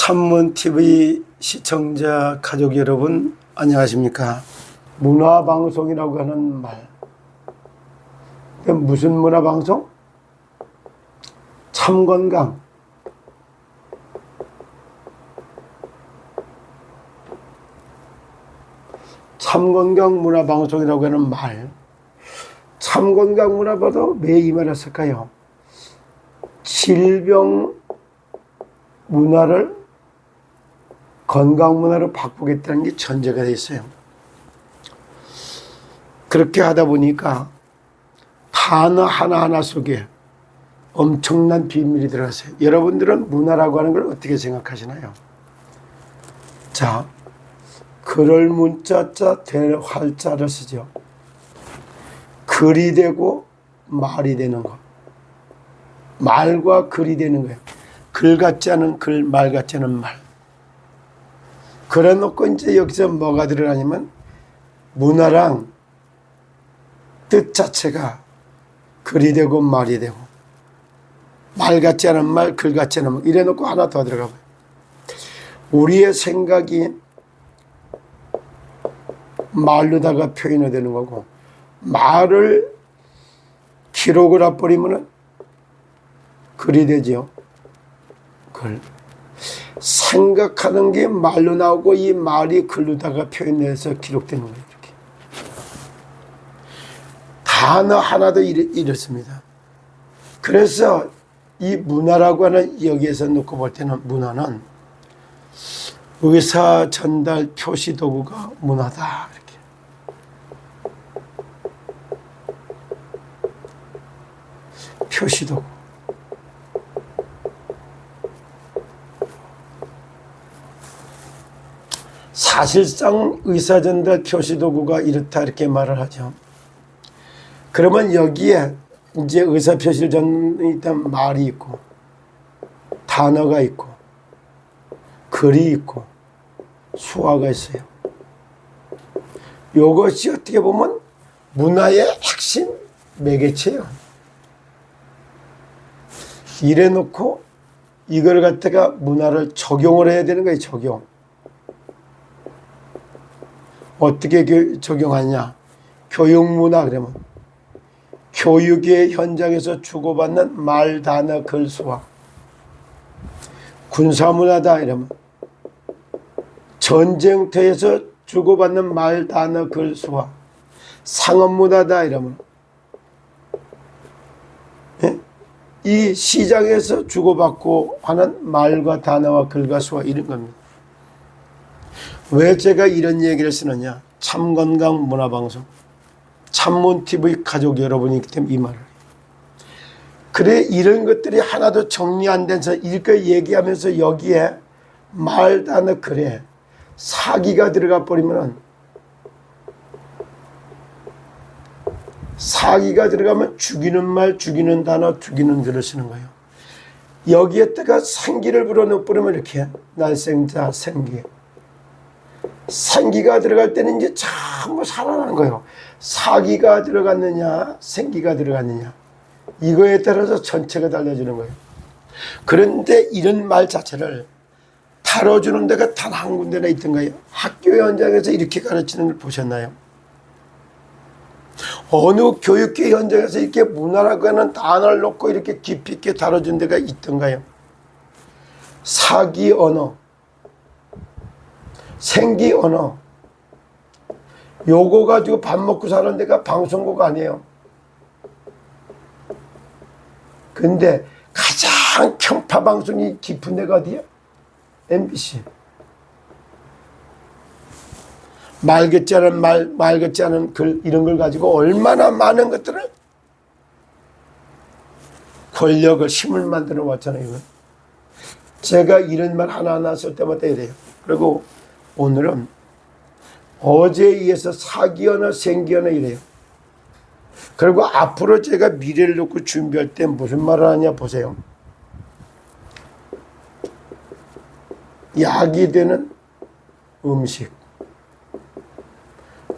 참문TV 시청자 가족 여러분 안녕하십니까. 문화방송이라고 하는 말, 무슨 문화방송? 참건강, 참건강 문화방송이라고 하는 말, 참건강 문화보다 왜 이 말을 했을까요? 질병 문화를 건강 문화로 바꾸겠다는 게 전제가 되어 있어요. 그렇게 하다 보니까 단어 하나하나 속에 엄청난 비밀이 들어갔어요. 여러분들은 문화라고 하는 걸 어떻게 생각하시나요? 자, 글을 문자자 될 활자를 쓰죠. 글이 되고 말이 되는 것. 말과 글이 되는 거예요. 글 같지 않은 글, 말 같지 않은 말. 그래 놓고 이제 여기서 뭐가 들어가냐면 문화랑 뜻 자체가 글이 되고 말이 되고 말 같지 않은 말, 글 같지 않은 말 이래 놓고 하나 더 들어가 봐요. 우리의 생각이 말로다가 표현이 되는 거고 말을 기록을 해버리면 글이 되죠. 글. 생각하는 게 말로 나오고 이 말이 글로다가 표현돼서 기록되는 거예요. 이렇게. 단어 하나도 이렇습니다. 그래서 이 문화라고 하는 여기에서 놓고 볼 때는 문화는 의사 전달 표시 도구가 문화다. 이렇게. 표시 도구. 사실상 의사전달 표시도구가 이렇다 이렇게 말을 하죠. 그러면 여기에 이제 의사표시전이 일단 말이 있고 단어가 있고 글이 있고 수화가 있어요. 이것이 어떻게 보면 문화의 핵심 매개체예요. 이래 놓고 이걸 갖다가 문화를 적용을 해야 되는 거예요. 적용. 어떻게 적용하냐? 교육문화 그러면 교육의 현장에서 주고받는 말, 단어, 글, 수화. 군사문화다 이러면 전쟁터에서 주고받는 말, 단어, 글, 수화. 상업문화다 이러면 이 시장에서 주고받고 하는 말과 단어와 글과 수화 이런 겁니다. 왜 제가 이런 얘기를 쓰느냐? 참건강 문화방송, 참문TV 가족 여러분이기 때문에 이 말을. 그래 이런 것들이 하나도 정리 안 돼서 이렇게 얘기하면서 여기에 말, 단어, 글에 사기가 들어가 버리면 사기가 들어가면 죽이는 말, 죽이는 단어, 죽이는 글을 쓰는 거예요. 여기에다가 생기를 불어넣어버리면 이렇게 날생자, 생기. 생기가 들어갈 때는 이제 전부 살아나는 거예요. 사기가 들어갔느냐, 생기가 들어갔느냐. 이거에 따라서 전체가 달라지는 거예요. 그런데 이런 말 자체를 다뤄주는 데가 단 한 군데나 있던가요? 학교 현장에서 이렇게 가르치는 걸 보셨나요? 어느 교육계 현장에서 이렇게 문화라고 하는 단어를 놓고 이렇게 깊이 있게 다뤄준 데가 있던가요? 사기 언어, 생기 언어, 요거 가지고 밥 먹고 사는 데가 방송국 아니에요. 근데 가장 편파 방송이 깊은 데가 어디야? MBC. 말 같지 않은 말 같지 않은 글 이런 걸 가지고 얼마나 많은 것들을 권력을 힘을 만들어 왔잖아요. 제가 이런 말 하나하나 쓸 때마다 이래요. 그리고 오늘은 어제에 의해서 사기 언어, 생기 언어 이래요. 그리고 앞으로 제가 미래를 놓고 준비할 때 무슨 말을 하냐 보세요. 약이 되는 음식,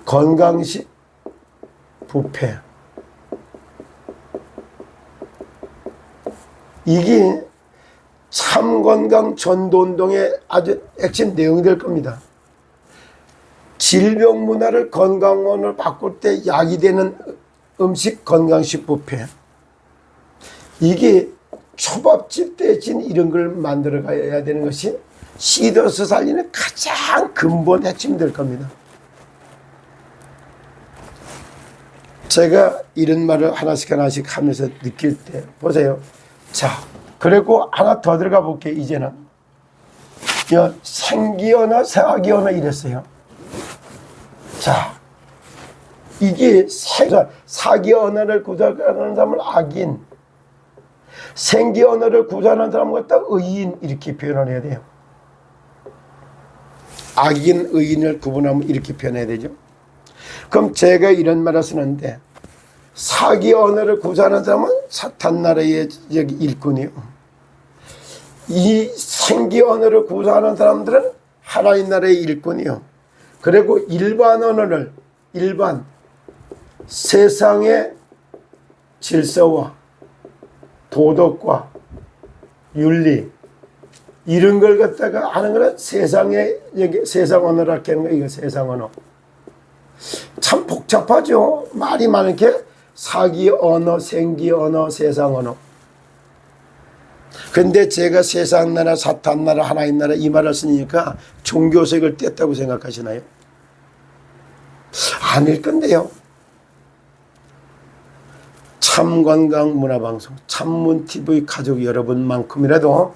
건강식, 부패. 이게 참 참건강 전도운동의 아주 핵심 내용이 될 겁니다. 질병 문화를 건강원으로 바꿀 때 약이 되는 음식 건강식 뷔페. 이게 초밥집 대신 이런 걸 만들어 가야 되는 것이 시더스 살리는 가장 근본 핵심이 될 겁니다. 제가 이런 말을 하나씩 하면서 느낄 때 보세요. 자, 그리고 하나 더 들어가 볼게요. 이제는 생기 언어, 사기 언어 이랬어요. 자, 이게 사기 언어를 구사하는 사람을 악인, 생기 언어를 구사하는 사람을 갖다 의인 이렇게 표현을 해야 돼요. 악인, 의인을 구분하면 이렇게 표현해야 되죠. 그럼 제가 이런 말을 쓰는데 사기 언어를 구사하는 사람은 사탄 나라의 일꾼이요. 이 생기 언어를 구사하는 사람들은 하나님 나라의 일꾼이요. 그리고 일반 언어를 일반 세상의 질서와 도덕과 윤리 이런 걸 갖다가 하는 거는 세상 언어라 하는 거. 이거 세상 언어. 참 복잡하죠. 말이 많은 게 사기 언어, 생기 언어, 세상 언어. 근데 제가 세상 나라, 사탄 나라, 하나님 나라 이 말을 쓰니까 종교색을 뗐다고 생각하시나요? 아닐 건데요. 참건강 문화방송, 참문TV 가족 여러분만큼이라도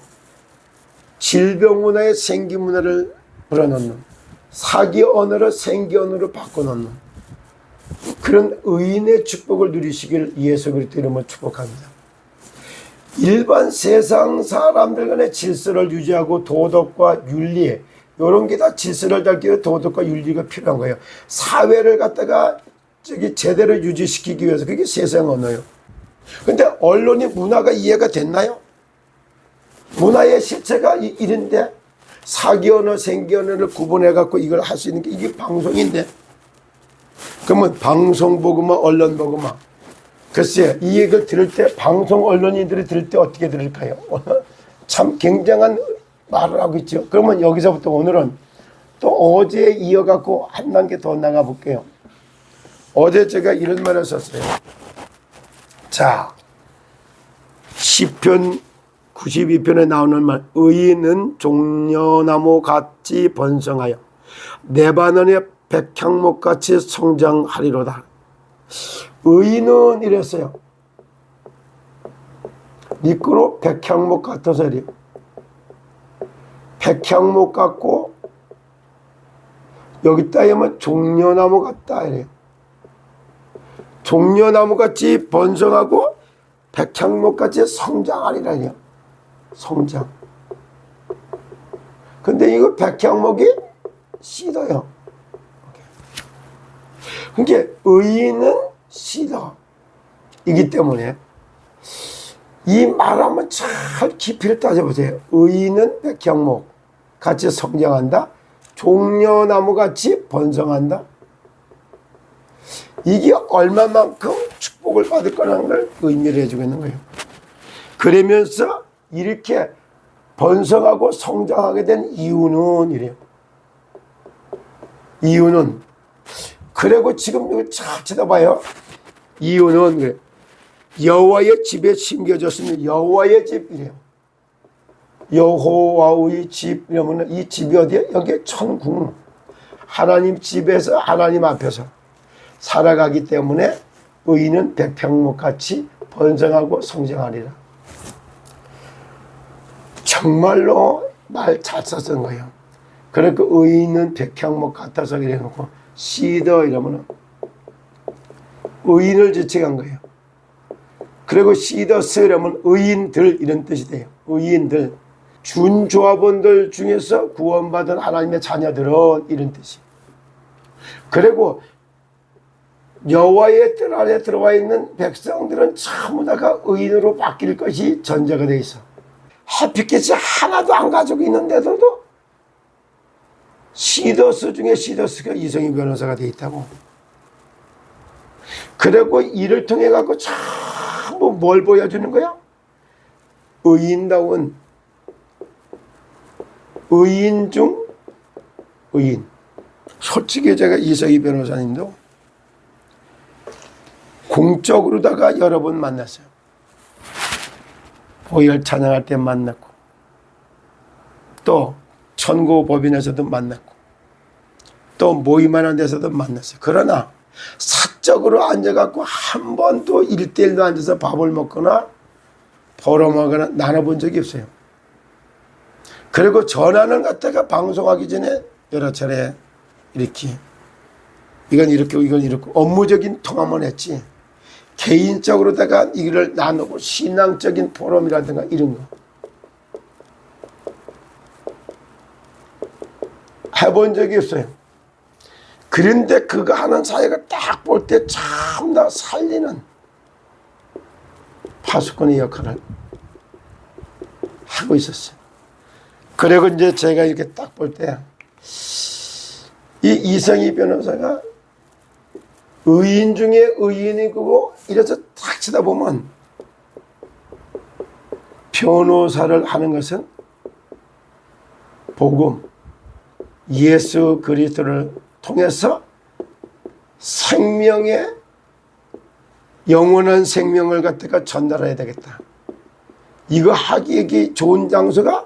질병 문화에 생기 문화를 불어넣는 사기 언어를 생기 언어로 바꿔놓는 그런 의인의 축복을 누리시길 예수 그리스도 이름으로 축복합니다. 일반 세상 사람들 간의 질서를 유지하고 도덕과 윤리 이런 게 다 질서를 잡기 위해 도덕과 윤리가 필요한 거예요. 사회를 갖다가 제대로 유지시키기 위해서 그게 세상 언어예요. 근데 언론이 문화가 이해가 됐나요? 문화의 실체가 이런데 사기 언어, 생기 언어를 구분해 갖고 이걸 할 수 있는 게 이게 방송인데 그러면 방송 보고만 언론 보고만 글쎄 이 얘기를 들을 때 방송 언론인들이 들을 때 어떻게 들을까요? 참 굉장한 말을 하고 있죠. 그러면 여기서부터 오늘은 또 어제 이어갖고 한 단계 더 나가 볼게요. 어제 제가 이런 말을 썼어요. 자, 시편 92편에 나오는 말, 의인은 종려나무 같이 번성하여 레바논의 백향목 같이 성장하리로다. 의인은 이랬어요. 미끄러 백향목 같아서 이래요. 백향목 같고 여기다 하면 종려나무 같다 이래요. 종려나무 같이 번성하고 백향목 같이 성장하리라니요. 성장. 근데 이거 백향목이 씨더요. 그러니까 의인은 씨더 이기 때문에 이 말 한번 잘 깊이를 따져보세요. 의인은 백향목 같이 성장한다. 종려나무 같이 번성한다. 이게 얼마만큼 축복을 받을 거라는 걸 의미를 해주고 있는 거예요. 그러면서 이렇게 번성하고 성장하게 된 이유는 이래요. 이유는 그리고 지금 이거 잘 쳐다봐요. 이유는 그래. 여호와의 집에 심겨졌으면 여호와의 집이래요. 여호와의 집 이러면 이 집이 어디에? 여기 천국. 하나님 집에서 하나님 앞에서 살아가기 때문에 의인은 백향목같이 번성하고 성장하리라. 정말로 말 잘 썼던 거예요. 그러니까 의인은 백향목 같아서 이래놓고 시더 이러면 의인을 지칭한 거예요. 그리고 시더스 이러면 의인들 이런 뜻이 돼요. 의인들. 준조합원들 중에서 구원받은 하나님의 자녀들은 이런 뜻이. 그리고 여호와의 뜰 안에 들어와 있는 백성들은 전부 다가 의인으로 바뀔 것이 전제가 돼 있어. 햇빛이 하나도 안 가지고 있는데도 시더스 중에 시더스가 이성희 변호사가 돼 있다고. 그리고 이를 통해 갖고 전부 뭘 보여주는 거야? 의인다운 의인 중 의인. 솔직히 제가 이성희 변호사님도 공적으로다가 여러 번 만났어요. 보혈 찬양할 때 만났고, 또 천고법인에서도 만났고, 또 모임하는 데서도 만났어요. 그러나 사적으로 앉아갖고 한 번도 1대1로 앉아서 밥을 먹거나 포럼하거나 나눠본 적이 없어요. 그리고 전화는 갖다가 방송하기 전에 여러 차례 이렇게 이건 이렇게 이건 이렇게 업무적인 통화만 했지, 개인적으로다가 이거를 나누고 신앙적인 포럼이라든가 이런 거 해본 적이 없어요. 그런데 그거 하는 사회가 딱 볼 때 참나 살리는 파수꾼의 역할을 하고 있었어요. 그리고 이제 제가 이렇게 딱 볼 때 이 이성희 변호사가 의인 중에 의인이고, 이래서 딱 치다 보면 변호사를 하는 것은 복음, 예수 그리스도를 통해서 생명의 영원한 생명을 갖다가 전달해야 되겠다. 이거 하기 좋은 장소가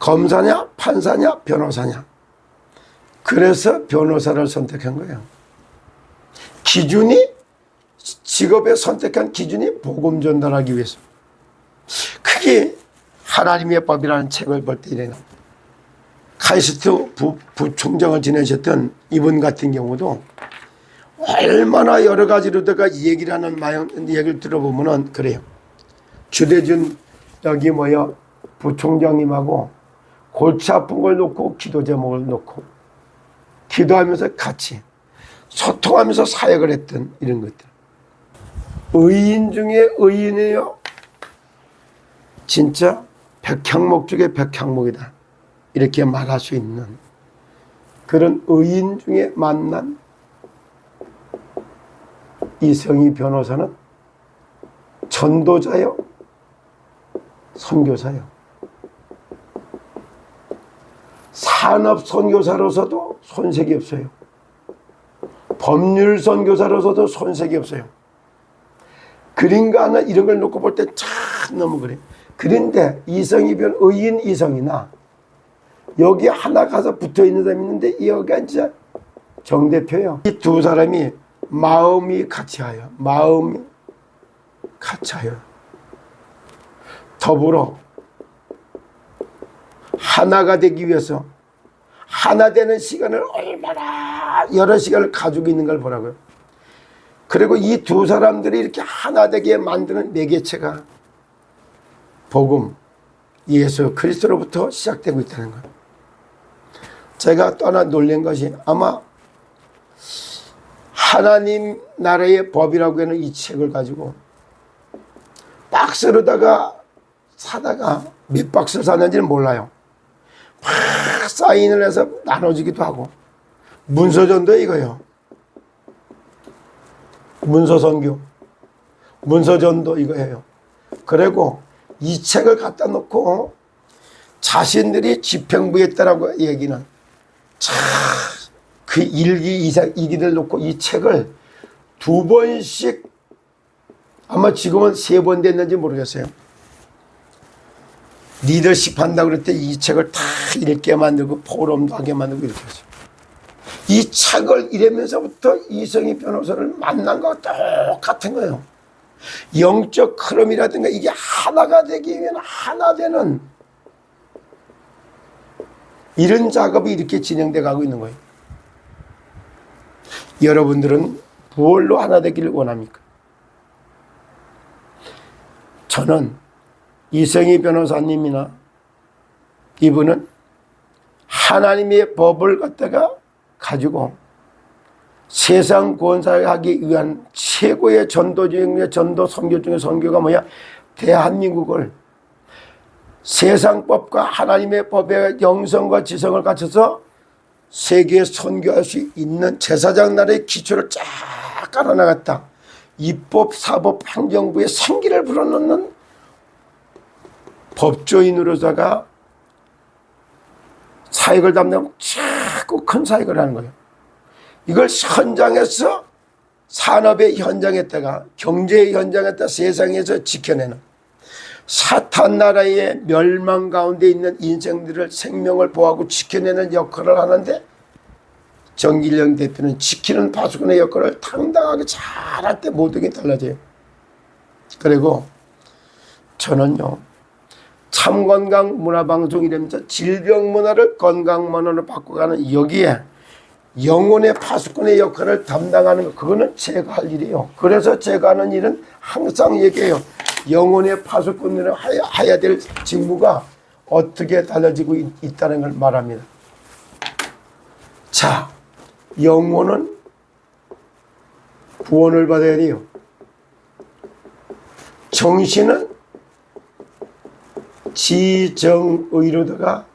검사냐 판사냐 변호사냐. 그래서 변호사를 선택한 거예요. 기준이, 직업에 선택한 기준이 복음 전달하기 위해서. 그게 하나님의 법이라는 책을 볼 때 이래요. 카이스트 부총장을 지내셨던 이분 같은 경우도 얼마나 여러 가지로다가 얘기를 하는 얘기를 들어보면은 그래요. 주대준 여기 부총장님하고 골치 아픈 걸 놓고 기도 제목을 놓고 기도하면서 같이 소통하면서 사역을 했던 이런 것들. 의인 중에 의인이에요. 진짜 백향목 중에 백향목이다. 이렇게 말할 수 있는 그런 의인 중에 만난 이성희 변호사는 전도자요, 선교사요. 산업 선교사로서도 손색이 없어요. 법률 선교사로서도 손색이 없어요. 그림과 하나 이런 걸 놓고 볼 때 참 너무 그래. 그런데 이성희 의인 이성이나 여기 하나 가서 붙어 있는 사람이 있는데 여기가 진짜 정 대표예요. 이 두 사람이 마음이 같이 하여, 마음이 같이 하여 더불어 하나가 되기 위해서 하나 되는 시간을 얼마나 여러 시간을 가지고 있는 걸 보라고요. 그리고 이 두 사람들이 이렇게 하나 되게 만드는 매개체가 복음, 예수 그리스도로부터 시작되고 있다는 거예요. 제가 또 하나 놀란 것이 아마 하나님 나라의 법이라고 하는 이 책을 가지고 박스로다가 사다가 몇 박스를 샀는지는 몰라요. 막 사인을 해서 나눠주기도 하고, 문서전도 이거요. 문서선교, 문서전도 이거 해요. 그리고 이 책을 갖다 놓고 자신들이 집행부했다라고 얘기는 그 일기 이상 이기를 놓고 이 책을 2번씩, 아마 지금은 3번 됐는지 모르겠어요. 리더십 한다고 그럴 때 이 책을 다 읽게 만들고 포럼도 하게 만들고 이렇게 했어요. 이 책을 읽으면서부터 이성희 변호사를 만난 거 똑같은 거예요. 영적 흐름이라든가 이게 하나가 되기 위한 하나 되는 이런 작업이 이렇게 진행돼 가고 있는 거예요. 여러분들은 무엇로 하나 되기를 원합니까? 저는 이성희 변호사님이나 이분은 하나님의 법을 갖다가 가지고 세상 구원하기 위한 최고의 전도 중에 전도, 선교 중에 선교가 뭐야? 대한민국을 세상법과 하나님의 법의 영성과 지성을 갖춰서 세계에 선교할 수 있는 제사장 나라의 기초를 쫙 깔아나갔다. 입법, 사법, 행정부의 생기를 불어넣는 법조인으로다가 사역을 담당하면 자꾸 큰 사역을 하는 거예요. 이걸 현장에서 산업의 현장에다가 경제의 현장에다가 세상에서 지켜내는 사탄 나라의 멸망 가운데 있는 인생들을 생명을 보호하고 지켜내는 역할을 하는데 정길영 대표는 지키는 파수꾼의 역할을 당당하게 잘할 때 모든 게 달라져요. 그리고 저는요, 참건강 문화방송이라면서 질병 문화를 건강 문화로 바꿔가는 여기에 영혼의 파수꾼의 역할을 담당하는 거, 그거는 제가 할 일이에요. 그래서 제가 하는 일은 항상 얘기해요. 영혼의 파수꾼으로 해야 될 직무가 어떻게 달라지고 있다는 걸 말합니다. 자, 영혼은 구원을 받아야 돼요. 정신은 지정의로다가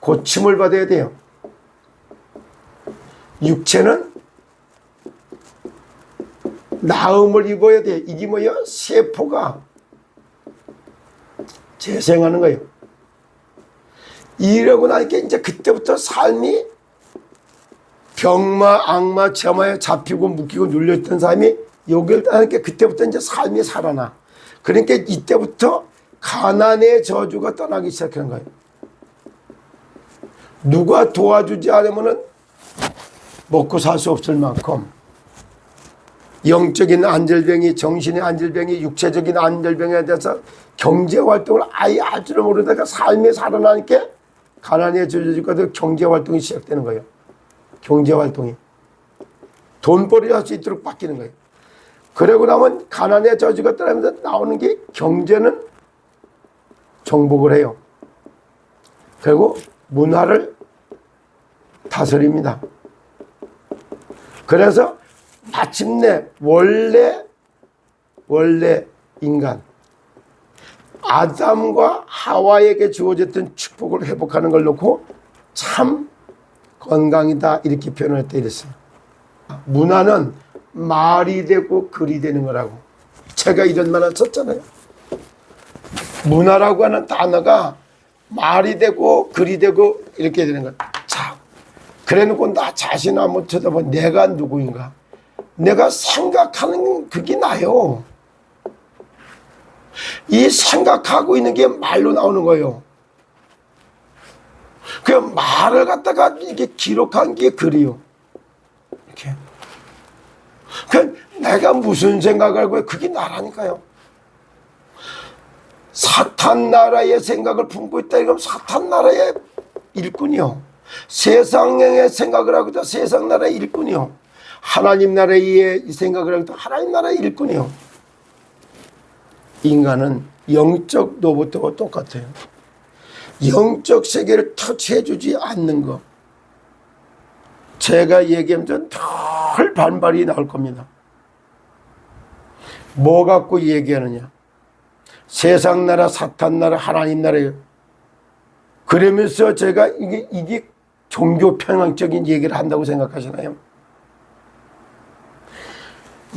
고침을 받아야 돼요. 육체는 나음을 입어야 돼. 이게 뭐예요? 세포가 재생하는 거예요. 이러고 나니까 이제 그때부터 삶이 병마, 악마, 점화에 잡히고 묶이고 눌렸던 삶이 여기를 따니까 그때부터 이제 삶이 살아나. 그러니까 이때부터 가난의 저주가 떠나기 시작하는 거예요. 누가 도와주지 않으면은 먹고 살 수 없을 만큼 영적인 안절병이, 정신의 안절병이, 육체적인 안절병에 대해서 경제활동을 아예 할 줄을 모르다가 삶에 살아나니까 가난에 젖어지고 경제활동이 시작되는 거예요. 경제활동이. 돈벌이를 할 수 있도록 바뀌는 거예요. 그러고 나면 가난에 젖어지고 따라면서 나오는 게 경제는 정복을 해요. 그리고 문화를 다스립니다. 그래서 마침내 원래 인간 아담과 하와에게 주어졌던 축복을 회복하는 걸 놓고 참 건강이다 이렇게 표현할 때 이랬어요. 문화는 말이 되고 글이 되는 거라고 제가 이런 말을 썼잖아요. 문화라고 하는 단어가 말이 되고 글이 되고 이렇게 되는 거예요. 자, 그래놓고 나 자신 한번 쳐다보면 내가 누구인가? 내가 생각하는 그게 나요. 이 생각하고 있는 게 말로 나오는 거예요. 그 말을 갖다가 이렇게 기록한 게 글이요. 이렇게. 그 내가 무슨 생각을 하고 그게 나라니까요. 사탄 나라의 생각을 품고 있다 이러면 사탄 나라의 일꾼이요. 세상의 생각을 하고 있다 세상 나라의 일꾼이요. 하나님 나라의 생각을 하고 있다 하나님 나라의 일꾼이요. 인간은 영적 로봇하고 똑같아요. 영적 세계를 터치해주지 않는 것. 제가 얘기하면 늘 반발이 나올 겁니다. 뭐 갖고 얘기하느냐. 세상 나라, 사탄 나라, 하나님 나라예요. 그러면서 제가 이게 종교 편향적인 얘기를 한다고 생각하시나요?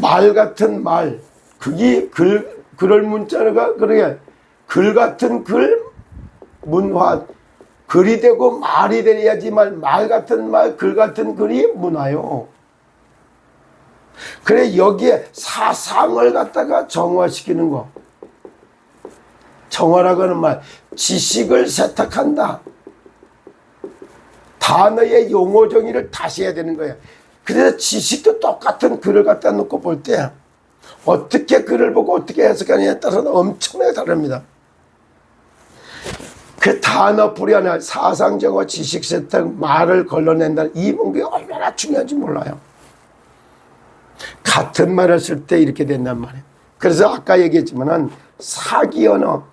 말 같은 말, 그게 그럴 문자가 그러게 글 같은 글, 문화, 글이 되고 말이 되어야지만 말 같은 말, 글 같은 글이 문화요. 그래 여기에 사상을 갖다가 정화시키는 거. 정화라고 하는 말, 지식을 세탁한다. 단어의 용어 정의를 다시 해야 되는 거예요. 그래서 지식도 똑같은 글을 갖다 놓고 볼 때 어떻게 글을 보고 어떻게 해석하느냐에 따라서 엄청나게 다릅니다. 그 단어풀이 아니라 사상정화, 지식 세탁, 말을 걸러낸다는 이 문구가 얼마나 중요한지 몰라요. 같은 말을 쓸 때 이렇게 된단 말이에요. 그래서 아까 얘기했지만은 사기 언어,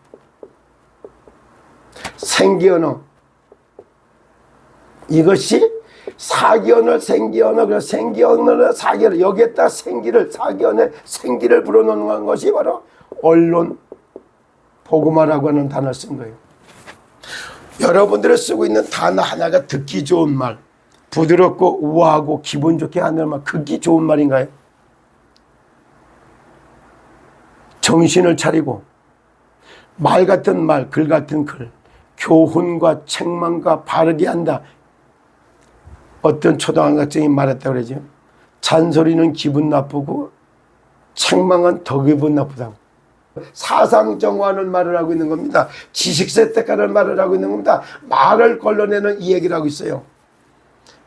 생기 언어, 이것이 사기 언어, 생기 언어, 그래서 생기 언어나 사기 언어, 여기에다 생기를, 사기 언어에 생기를 불어넣는 것이 바로 언론, 복음화라고 하는 단어를 쓴 거예요. 여러분들이 쓰고 있는 단어 하나가 듣기 좋은 말, 부드럽고 우아하고 기분 좋게 하는 말, 그게 좋은 말인가요? 정신을 차리고 말 같은 말, 글 같은 글, 교훈과 책망과 바르게 한다. 어떤 초등학생이 말했다고 그러죠. 잔소리는 기분 나쁘고 책망은 더 기분 나쁘다고. 사상정화하는 말을 하고 있는 겁니다. 지식세탁하는 말을 하고 있는 겁니다. 말을 걸러내는 이 얘기를 하고 있어요.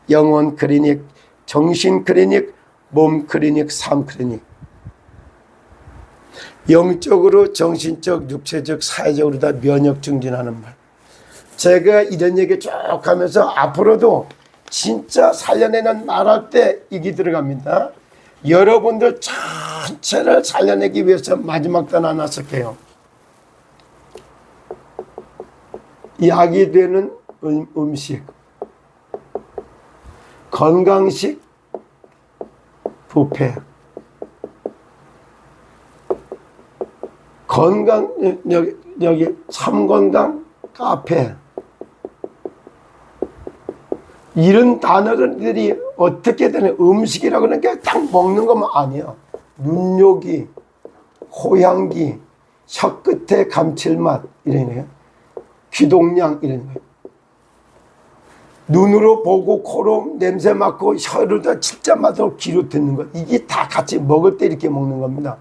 영혼 클리닉, 정신 클리닉, 몸 클리닉, 삶 클리닉. 영적으로, 정신적, 육체적, 사회적으로 다 면역 증진하는 말. 제가 이런 얘기 쭉 하면서 앞으로도 진짜 살려내는 말할 때 이게 들어갑니다. 여러분들 전체를 살려내기 위해서 마지막 단 하나 쓸게요. 약이 되는 음식, 건강식, 뷔페. 건강, 여기 참건강, 카페. 이런 단어들이 어떻게 되는 음식이라고 하는 게 딱 먹는 것만 아니야. 눈요기, 호향기, 혀 끝에 감칠맛 이런 거예요. 귀동량 이런 거예요. 눈으로 보고 코로 냄새 맡고 혀를 다 진짜 맡아서 귀로 듣는 것. 이게 다 같이 먹을 때 이렇게 먹는 겁니다.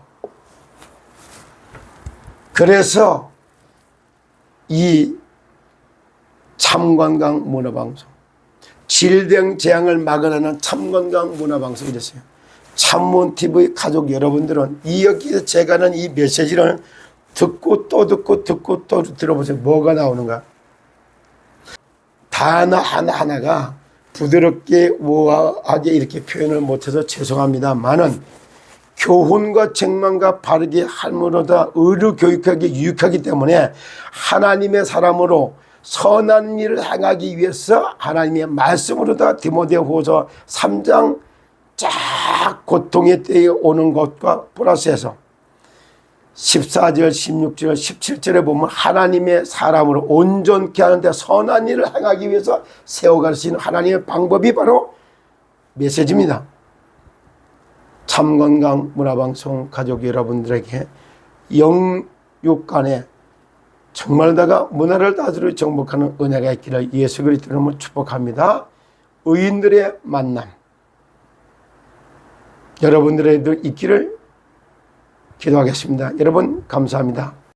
그래서 이 참건강 문화방송, 질병 재앙을 막으라는 참건강 문화방송이 됐어요. 참문TV 가족 여러분들은 여기서 제가 하는 이 메시지를 듣고 또 듣고 듣고 또 들어보세요. 뭐가 나오는가. 단어 하나하나가 부드럽게 우아하게 이렇게 표현을 못해서 죄송합니다만은 교훈과 책망과 바르게 함으로다 의료 교육하기 유익하기 때문에 하나님의 사람으로 선한 일을 행하기 위해서 하나님의 말씀으로다 디모데후서 3장 쫙 고통의 때에 오는 것과 플러스해서 14절, 16절, 17절에 보면 하나님의 사람으로 온전케 하는데 선한 일을 행하기 위해서 세워가시는 하나님의 방법이 바로 메시지입니다. 참건강 문화방송 가족 여러분들에게 영육간에 정말 다가 문화를 다스리고 정복하는 은혜가 있기를 예수 그리스도로 축복합니다. 의인들의 만남 여러분들에도 있기를 기도하겠습니다. 여러분 감사합니다.